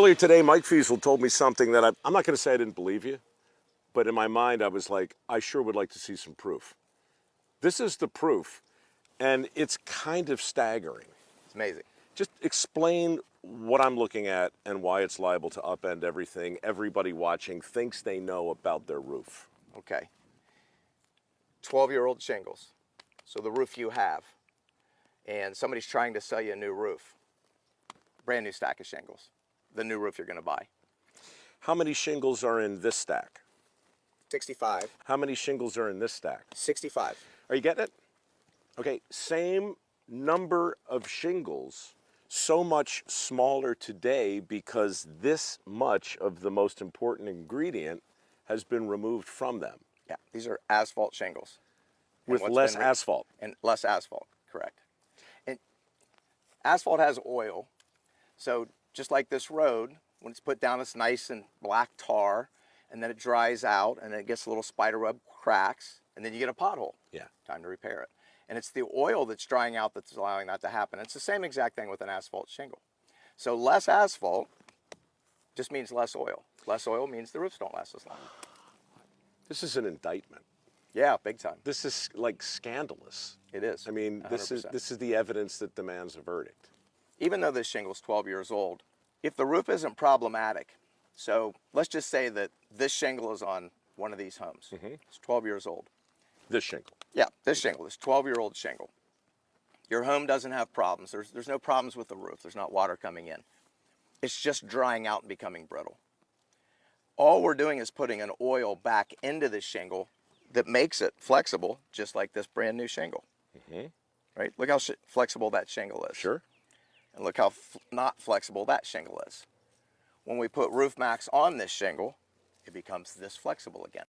Earlier today, Mike Fiesel told me something that I'm not going to say I didn't believe you, but in my mind I was like, I sure would like to see some proof. This is the proof, and it's kind of staggering. It's amazing. Just explain what I'm looking at and why it's liable to upend everything everybody watching thinks they know about their roof. Okay. 12-year-old shingles. So the roof you have, and somebody's trying to sell you a new roof. Brand new stack of shingles. The new roof you're going to buy. How many shingles are in this stack? 65. How many shingles are in this stack? 65. Are you getting it? Okay, same number of shingles, so much smaller today because this much of the most important ingredient has been removed from them. Yeah, these are asphalt shingles. With less asphalt. And less asphalt, correct. And asphalt has oil, so just like this road, when it's put down, it's nice and black tar, and then it dries out, and then it gets a little spider web cracks, and then you get a pothole. Yeah. Time to repair it. And it's the oil that's drying out that's allowing that to happen. It's the same exact thing with an asphalt shingle. So less asphalt just means less oil. Less oil means the roofs don't last as long. This is an indictment. Yeah, big time. This is like scandalous. It is. I mean, 100%. this is the evidence that demands a verdict. Even though this shingle's 12 years old, if the roof isn't problematic, so let's just say that this shingle is on one of these homes. It's 12 years old. This shingle. Yeah, this shingle, this 12-year-old shingle. Your home doesn't have problems. There's no problems with the roof. There's not water coming in. It's just drying out and becoming brittle. All we're doing is putting an oil back into this shingle that makes it flexible, just like this brand new shingle. Right? Look how flexible that shingle is. Sure. And look how not flexible that shingle is. When we put RoofMaxx on this shingle, it becomes this flexible again.